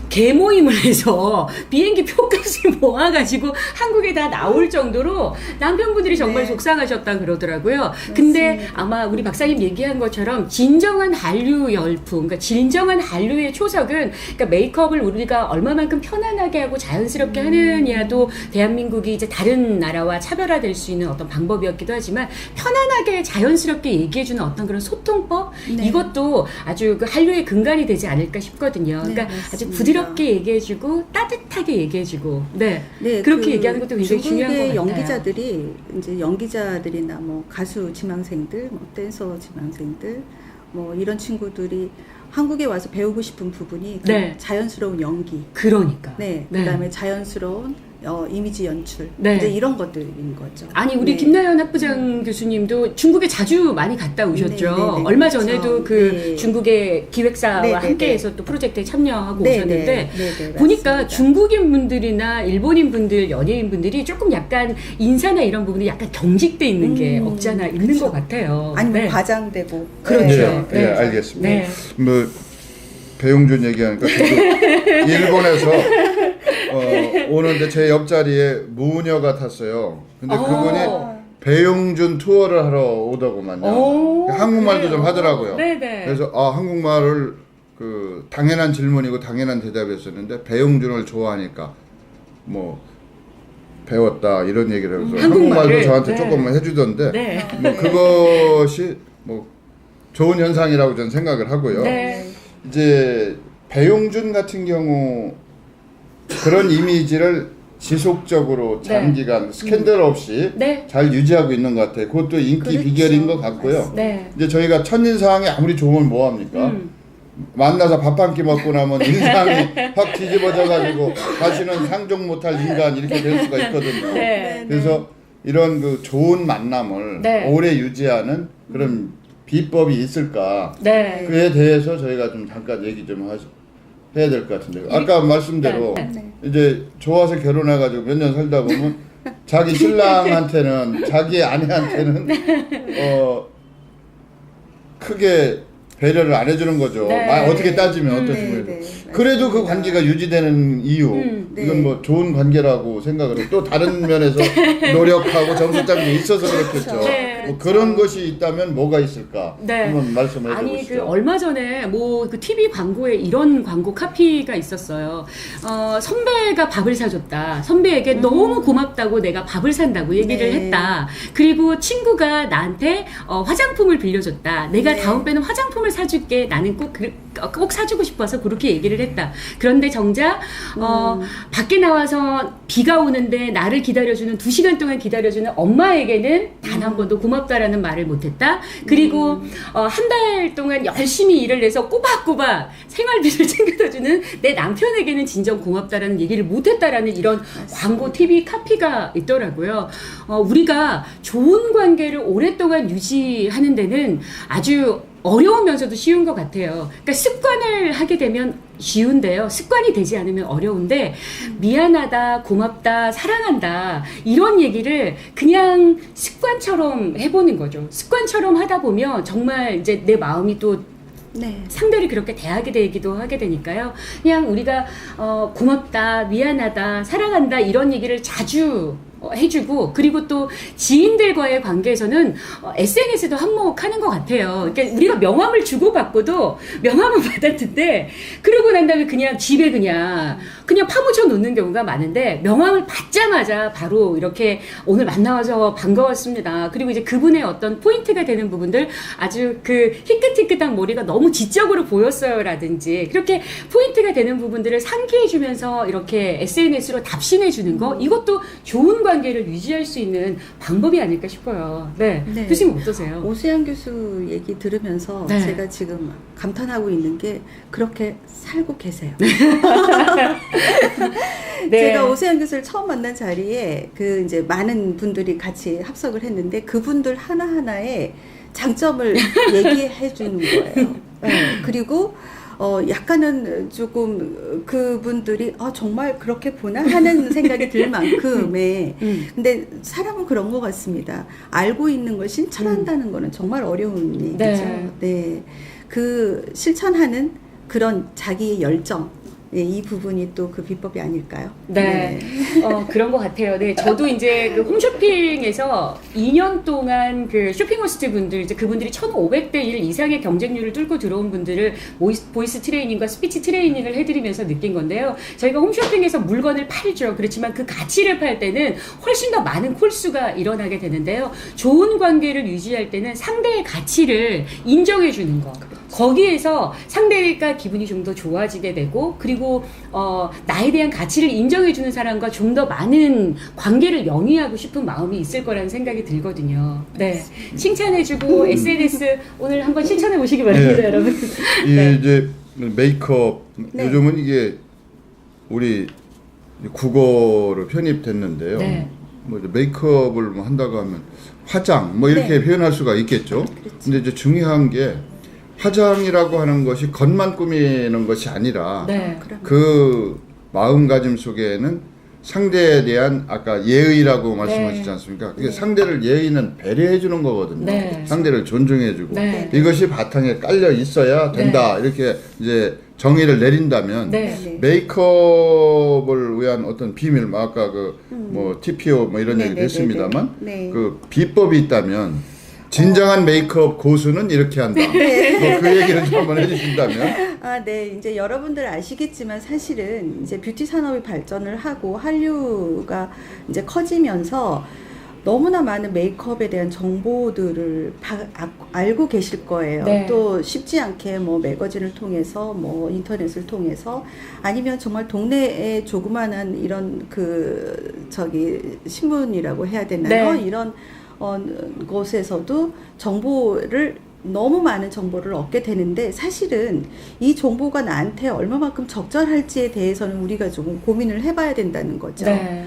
개모임을 해서 비행기 표값을 모아가지고 한국에 다 나올 정도로 남편분들이 정말 네. 속상하셨다 그러더라고요. 근데 맞습니다. 아마 우리 박사님 얘기한 것처럼 진정한 한류 열풍, 그러니까 진정한 한류의 초석은 그러니까 메이크업을 우리가 얼마만큼 편안하게 하고 자연스럽게 하느냐도 대한민국이 이제 다른 나라와 차별화될 수 있는 어떤 방법이었기도 하지만 편안하게 자연스럽게 얘기해주는 어떤 그런 소통법 네. 이것도 아주 그 한류의 근간이 되지 않을까 싶거든요. 네, 그러니까 아주 맞습니다. 부드럽게 얘기해주고 따뜻하게 얘기해주고 네, 네, 그렇게 얘기하는 것도 굉장히 중요한 것 중국의 같아요. 연기자들이 이제 연기자들이나 뭐 가수 지망생들, 뭐 댄서 지망생들, 뭐 이런 친구들이 한국에 와서 배우고 싶은 부분이 그 네. 자연스러운 연기. 그러니까. 네, 그다음에 자연스러운 이미지 연출 네. 이제 이런 것들인 거죠. 아니 우리 네. 김나연 학부장 교수님도 중국에 자주 많이 갔다 오셨죠. 네, 네, 네. 얼마 그렇죠. 전에도 그 네. 중국의 기획사와 네, 네, 함께해서 또 프로젝트에 참여하고 네, 오셨는데 네, 네, 네, 보니까 맞습니다. 중국인 분들이나 일본인 분들, 연예인 분들이 조금 약간 인사나 이런 부분이 약간 경직돼 있는 게 없지 않아 있는 그렇죠. 것 같아요. 아니면 네. 과장되고 그렇죠. 네, 네. 네, 알겠습니다. 네. 뭐 배용준 얘기하니까 저도 일본에서 오는데 제 옆자리에 무녀가 탔어요. 근데 그분이 배용준 투어를 하러 오더구만요. 오, 한국말도 그래요. 좀 하더라고요. 네네. 그래서 한국말을 그 당연한 질문이고 당연한 대답이었었는데 배용준을 좋아하니까 뭐 배웠다 이런 얘기를 해서 한국말을? 한국말도 저한테 네. 조금만 해주던데 네. 뭐 그것이 뭐 좋은 현상이라고 저는 생각을 하고요. 네. 이제 배용준 같은 경우 그런 이미지를 지속적으로 장기간 스캔들 없이 네. 잘 유지하고 있는 것 같아요. 그것도 인기 그렇죠. 비결인 것 같고요. 네. 이제 저희가 첫인상이 아무리 좋으면 뭐합니까? 만나서 밥 한 끼 먹고 나면 인상이 확 뒤집어져가지고 다시는 상종 못할 인간 이렇게 될 수가 있거든요. 네. 그래서 이런 그 좋은 만남을 네. 오래 유지하는 그런 비법이 있을까? 네. 그에 대해서 저희가 좀 잠깐 얘기 좀 해야 될 것 같은데요. 아까 말씀대로 네. 이제 좋아서 결혼해가지고 몇 년 살다 보면 자기 신랑한테는 자기 아내한테는 크게 배려를 안 해주는 거죠. 네. 어떻게 따지면 어떤 네, 식으로. 네, 그래도 그 맞습니다. 관계가 유지되는 이유 네. 이건 뭐 좋은 관계라고 생각을 해요. 또 다른 면에서 노력하고 정수장이 있어서 그렇겠죠. 네. 뭐 그런 것이 있다면 뭐가 있을까? 네. 한번 말씀해 아니 주시죠. 그 얼마 전에 뭐 그 TV 광고에 이런 광고 카피가 있었어요. 선배가 밥을 사줬다. 선배에게 너무 고맙다고 내가 밥을 산다고 얘기를 네. 했다. 그리고 친구가 나한테 화장품을 빌려줬다. 내가 네. 다음번에는 화장품을 사줄게. 나는 꼭 사주고 싶어서 그렇게 얘기를 했다. 그런데 정작 밖에 나와서 비가 오는데 나를 기다려주는 2시간 동안 기다려주는 엄마에게는 단 한 번도 고맙다라는 말을 못했다. 그리고 한 달 동안 열심히 일을 해서 꼬박꼬박 생활비를 챙겨다주는 내 남편에게는 진정 고맙다라는 얘기를 못했다라는 이런 광고 TV 카피가 있더라고요. 우리가 좋은 관계를 오랫동안 유지하는 데는 아주 어려우면서도 쉬운 것 같아요. 그러니까 습관을 하게 되면 쉬운데요. 습관이 되지 않으면 어려운데 미안하다, 고맙다, 사랑한다 이런 얘기를 그냥 습관처럼 해보는 거죠. 습관처럼 하다 보면 정말 이제 내 마음이 또 네. 상대를 그렇게 대하게 되기도 하게 되니까요. 그냥 우리가 고맙다, 미안하다, 사랑한다 이런 얘기를 자주 해주고 그리고 또 지인들과의 관계에서는 SNS도 한몫하는 것 같아요. 그러니까 우리가 명함을 주고받고도 명함을 받았는데 그러고 난 다음에 그냥 집에 그냥 파묻혀 놓는 경우가 많은데 명함을 받자마자 바로 이렇게 오늘 만나서 반가웠습니다. 그리고 이제 그분의 어떤 포인트가 되는 부분들 아주 그 희끗희끗한 머리가 너무 지적으로 보였어요 라든지 그렇게 포인트가 되는 부분들을 상기해주면서 이렇게 SNS로 답신해주는 거 이것도 좋은 관계를 유지할 수 있는 방법이 아닐까 싶어요. 네. 네. 교수님 어떠세요? 오세환 교수 얘기 들으면서 네. 제가 지금 감탄하고 있는 게 그렇게 살고 계세요. 네. 제가 오세환 교수를 처음 만난 자리에 그 이제 많은 분들이 같이 합석을 했는데 그분들 하나하나의 장점을 얘기해 주는 거예요. 네. 그리고 약간은 조금 그분들이 정말 그렇게 보나 하는 생각이 들 만큼의 근데 사람은 그런 것 같습니다. 알고 있는 걸 실천한다는 거는 정말 어려운 얘기죠. 네. 네. 그 실천하는 그런 자기의 열정 이 부분이 또 그 비법이 아닐까요? 네. 그런 것 같아요. 네. 저도 이제 그 홈쇼핑에서 2년 동안 그 쇼핑 호스트 분들, 이제 그분들이 1,500대 1 이상의 경쟁률을 뚫고 들어온 분들을 보이스 트레이닝과 스피치 트레이닝을 해드리면서 느낀 건데요. 저희가 홈쇼핑에서 물건을 팔죠. 그렇지만 그 가치를 팔 때는 훨씬 더 많은 콜수가 일어나게 되는데요. 좋은 관계를 유지할 때는 상대의 가치를 인정해주는 거. 거기에서 상대가 기분이 좀 더 좋아지게 되고 그리고 나에 대한 가치를 인정해주는 사람과 좀 더 많은 관계를 영위하고 싶은 마음이 있을 거라는 생각이 들거든요. 네, 칭찬해주고 SNS 오늘 한번 실천해 보시기 바랍니다, 네. 여러분. 이 이제 메이크업 네. 요즘은 이게 우리 국어로 편입됐는데요. 네. 뭐 이제 메이크업을 뭐 한다고 하면 화장 뭐 이렇게 네. 표현할 수가 있겠죠. 그렇죠. 근데 이제 중요한 게 화장이라고 하는 것이 겉만 꾸미는 것이 아니라 네. 그럼 그 마음가짐 속에는 상대에 대한 아까 예의라고 말씀하시지 네. 않습니까? 그게 상대를 예의는 배려해 주는 거거든요. 네. 상대를 존중해 주고 네. 이것이 바탕에 깔려 있어야 된다. 이렇게 이제 정의를 내린다면 네. 네. 메이크업을 위한 어떤 비밀, 뭐 아까 그 뭐 TPO 뭐 이런 네, 얘기도 네, 했습니다만 네, 네. 그 비법이 있다면 진정한 메이크업 고수는 이렇게 한다. 네. 뭐 그 얘기를 좀 한번 해주신다면. 아, 네. 이제 여러분들 아시겠지만 사실은 이제 뷰티 산업이 발전을 하고 한류가 이제 커지면서 너무나 많은 메이크업에 대한 정보들을 알고 계실 거예요. 네. 또 쉽지 않게 뭐 매거진을 통해서 뭐 인터넷을 통해서 아니면 정말 동네에 조그만한 이런 신문이라고 해야 되나요? 네. 이런 곳에서도 정보를 너무 많은 정보를 얻게 되는데 사실은 이 정보가 나한테 얼마만큼 적절할지에 대해서는 우리가 조금 고민을 해봐야 된다는 거죠. 네.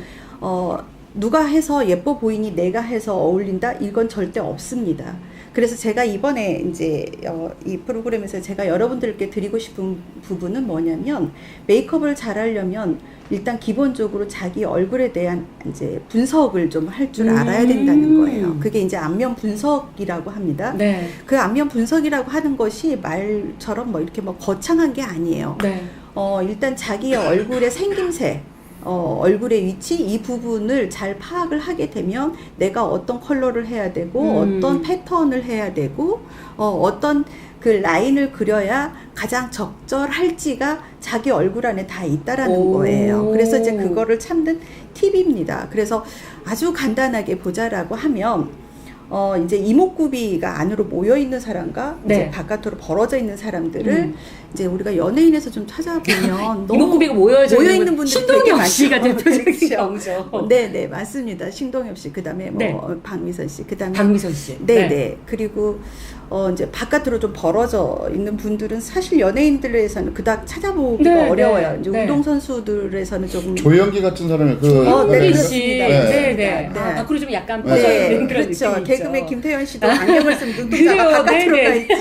누가 해서 예뻐 보이니 내가 해서 어울린다? 이건 절대 없습니다. 그래서 제가 이번에 이제 이 프로그램에서 제가 여러분들께 드리고 싶은 부분은 뭐냐면 메이크업을 잘하려면 일단 기본적으로 자기 얼굴에 대한 이제 분석을 좀 할 줄 알아야 된다는 거예요. 그게 이제 안면 분석이라고 합니다. 네. 그 안면 분석이라고 하는 것이 말처럼 뭐 이렇게 뭐 거창한 게 아니에요. 네. 일단 자기의 얼굴의 생김새, 얼굴의 위치 이 부분을 잘 파악을 하게 되면 내가 어떤 컬러를 해야 되고 어떤 패턴을 해야 되고 어떤 그 라인을 그려야 가장 적절할지가 자기 얼굴 안에 다 있다라는 거예요. 그래서 이제 그거를 참는 팁입니다. 그래서 아주 간단하게 보자라고 하면 이제 이목구비가 안으로 모여 있는 사람과 네. 이제 바깥으로 벌어져 있는 사람들을 이제 우리가 연예인에서 좀 찾아보면 너무 이목구비가 모여 있는 분들이 되게 신동엽 씨가 많죠. 대표적인 그렇죠. 경우죠. 네, 맞습니다. 신동엽 씨, 그다음에 뭐 네. 박미선 씨, 그다음에 박미선 씨. 네. 그리고 이제 바깥으로 좀 벌어져 있는 분들은 사실 연예인들에서는 그닥 찾아보기가 네, 어려워요. 네, 이제 네. 운동선수들에는 조금 조영기 같은 사람이 그 네, 홍기 씨. 그렇습니다. 네, 네. 네. 아, 그리고 좀 약간 네. 퍼져 있는 네, 그런 그렇죠. 느낌이 개그맨 있죠. 김태현 씨도 안경을 쓰면 그래요. 눈동자가 바깥으로 네, 가 네. 있죠.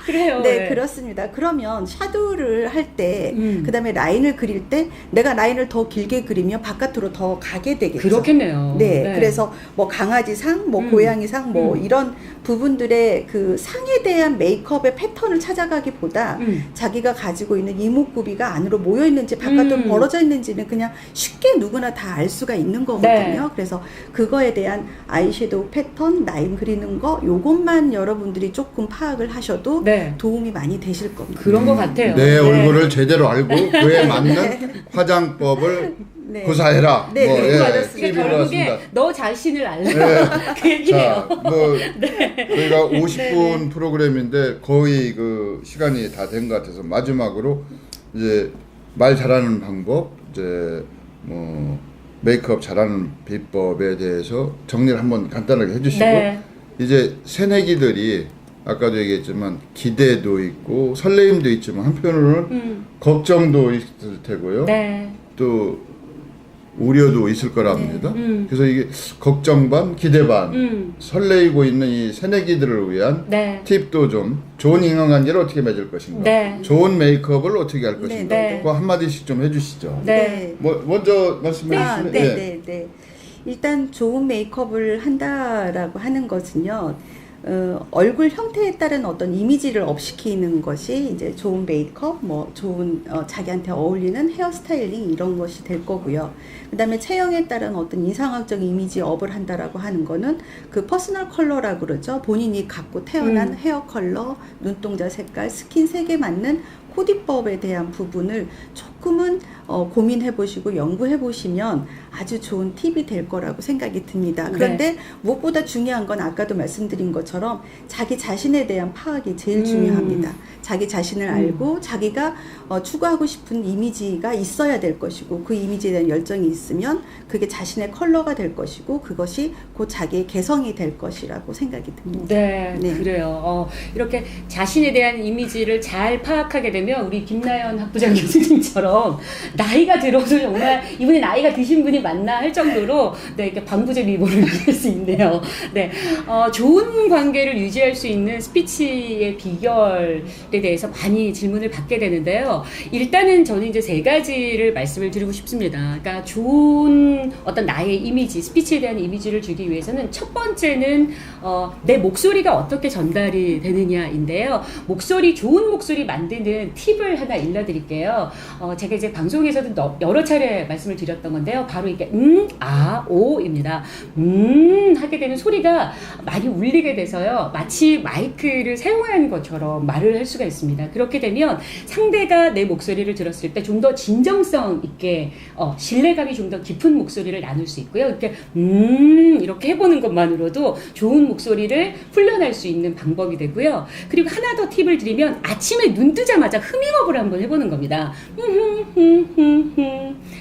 그래요. 네, 그렇습니다. 그러면 샤도우를 할 때, 그다음에 라인을 그릴 때 내가 라인을 더 길게 그리면 바깥으로 더 가게 되겠죠. 그렇겠네요. 네, 그래서 뭐 강아지상, 뭐 고양이상, 뭐 이런 부분들의 그 상에 대한 메이크업의 패턴을 찾아가기보다 자기가 가지고 있는 이목구비가 안으로 모여 있는지 바깥으로 벌어져 있는지는 그냥 쉽게 누구나 다 알 수가 있는 거거든요. 네. 그래서 그거에 대한 아이섀도우 패턴, 라인 그리는 거 요것만 여러분들이 조금 파악을 하셔도 네. 도움이 많이 되실 겁니다. 그런 것 같아요. 내 얼굴을 제대로 알고 그에 맞는 화장법을 네. 구사해라. 네, 뭐, 네, 예, 맞았습니다. 팁이 결국에 나왔습니다. 너 자신을 알라. 네. 그 얘기네요. 자, 뭐 저희가 50분 프로그램인데 거의 그 시간이 다 된 것 같아서 마지막으로 이제 말 잘하는 방법, 이제 뭐 메이크업 잘하는 비법에 대해서 정리를 한번 간단하게 해주시고 네. 이제 새내기들이 아까도 얘기했지만 기대도 있고 설레임도 있지만 한편으로는 걱정도 있을 테고요. 네. 또 우려도 있을 거랍니다. 그래서 이게 걱정 반, 기대 반, 설레이고 있는 이 새내기들을 위한 네. 팁도 좀 좋은 인간관계를 어떻게 맺을 것인가, 네. 좋은 메이크업을 어떻게 할 것인가, 네. 그거 한마디씩 좀 해주시죠. 네. 뭐 먼저 말씀해 주시면 네. 일단 좋은 메이크업을 한다라고 하는 것은요. 얼굴 형태에 따른 어떤 이미지를 업시키는 것이 이제 좋은 메이크업, 뭐 좋은 자기한테 어울리는 헤어스타일링 이런 것이 될 거고요. 그다음에 체형에 따른 어떤 이상학적 이미지 업을 한다라고 하는 거는 그 퍼스널 컬러라고 그러죠. 본인이 갖고 태어난 헤어 컬러, 눈동자 색깔, 스킨 색에 맞는 코디법에 대한 부분을 조금은 고민해 보시고 연구해 보시면 아주 좋은 팁이 될 거라고 생각이 듭니다. 그런데 무엇보다 중요한 건 아까도 말씀드린 것처럼 자기 자신에 대한 파악이 제일 중요합니다. 자기 자신을 알고 자기가 추구하고 싶은 이미지가 있어야 될 것이고 그 이미지에 대한 열정이 있으면 그게 자신의 컬러가 될 것이고 그것이 곧 자기의 개성이 될 것이라고 생각이 듭니다. 네, 네. 그래요. 이렇게 자신에 대한 이미지를 잘 파악하게 되면 되면 우리 김나연 학부장 교수님처럼 나이가 들어도 정말 이분이 나이가 드신 분이 맞나 할 정도로 네, 이렇게 방부제 미모를 유지할 수 있네요. 네, 좋은 관계를 유지할 수 있는 스피치의 비결에 대해서 많이 질문을 받게 되는데요. 일단은 저는 이제 세 가지를 말씀을 드리고 싶습니다. 그러니까 좋은 어떤 나의 이미지, 스피치에 대한 이미지를 주기 위해서는 첫 번째는 내 목소리가 어떻게 전달이 되느냐인데요. 좋은 목소리 만드는 팁을 하나 일러드릴게요. 제가 이제 방송에서도 여러 차례 말씀을 드렸던 건데요. 바로 이게 오입니다. 하게 되는 소리가 많이 울리게 돼서요. 마치 마이크를 사용한 것처럼 말을 할 수가 있습니다. 그렇게 되면 상대가 내 목소리를 들었을 때 좀 더 진정성 있게 신뢰감이 좀 더 깊은 목소리를 나눌 수 있고요. 이렇게 이렇게 해보는 것만으로도 좋은 목소리를 훈련할 수 있는 방법이 되고요. 그리고 하나 더 팁을 드리면 아침에 눈 뜨자마자 흐밍업을 한번 해보는 겁니다.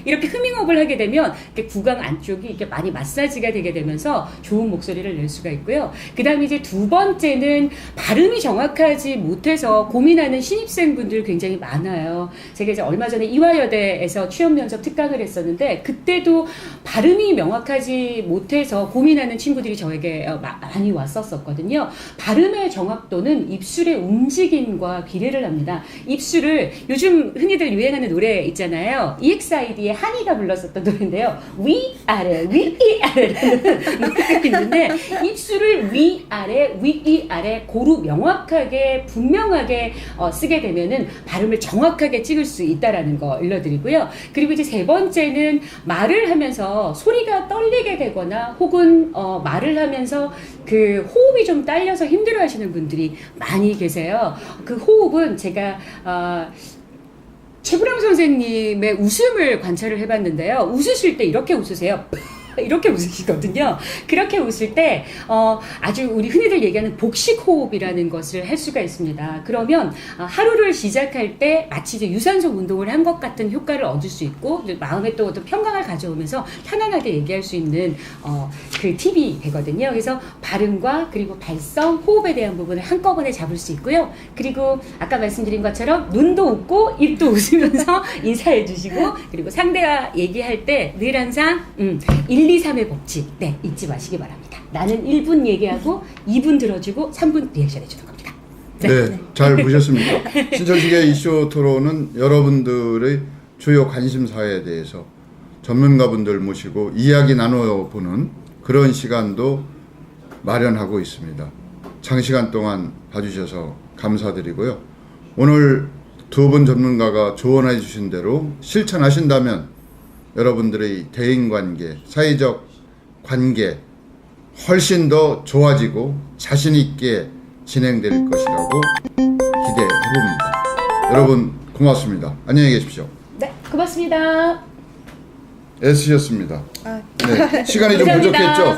이렇게 흐밍업을 하게 되면 이렇게 구강 안쪽이 이렇게 많이 마사지가 되게 되면서 좋은 목소리를 낼 수가 있고요. 그 다음에 이제 두 번째는 발음이 정확하지 못해서 고민하는 신입생분들 굉장히 많아요. 제가 이제 얼마 전에 이화여대에서 취업 면접 특강을 했었는데 그때도 발음이 명확하지 못해서 고민하는 친구들이 저에게 많이 왔었거든요. 발음의 정확도는 입술의 움직임과 비례를 합니다. 입술을 요즘 흔히들 유행하는 노래 있잖아요. EXID의 한이가 불렀었던 노래인데요. 위아래 위아래라는 노래가 있는데 입술을 위아래 위아래 고루 명확하게 분명하게 쓰게 되면은 발음을 정확하게 찍을 수 있다라는 거 일러드리고요. 그리고 이제 세 번째는 말을 하면서 소리가 떨리게 되거나 혹은 말을 하면서 그 호흡이 좀 딸려서 힘들어하시는 분들이 많이 계세요. 그 호흡은 제가 최불암 선생님의 웃음을 관찰을 해봤는데요. 웃으실 때 이렇게 웃으세요. 이렇게 웃으시거든요. 그렇게 웃을 때 아주 우리 흔히들 얘기하는 복식 호흡이라는 것을 할 수가 있습니다. 그러면 하루를 시작할 때 마치 이제 유산소 운동을 한 것 같은 효과를 얻을 수 있고 마음에 또 어떤 평강을 가져오면서 편안하게 얘기할 수 있는 그 팁이 되거든요. 그래서 발음과 그리고 발성, 호흡에 대한 부분을 한꺼번에 잡을 수 있고요. 그리고 아까 말씀드린 것처럼 눈도 웃고 입도 웃으면서 인사해 주시고 그리고 상대가 얘기할 때 늘 항상 1, 2, 3의 법칙 잊지 마시기 바랍니다. 나는 1분 얘기하고 2분 들어주고 3분 리액션 해주는 겁니다. 네, 잘 보셨습니까? 신천식의 이슈 토론은 여러분들의 주요 관심사에 대해서 전문가분들 모시고 이야기 나눠보는 그런 시간도 마련하고 있습니다. 장시간 동안 봐주셔서 감사드리고요. 오늘 두 분 전문가가 조언해 주신 대로 실천하신다면 여러분들의 대인관계, 사회적 관계 훨씬 더 좋아지고 자신 있게 진행될 것이라고 기대해봅니다. 여러분 고맙습니다. 안녕히 계십시오. 네, 고맙습니다. 애쓰셨습니다. 네, 시간이 좀 감사합니다. 부족했죠?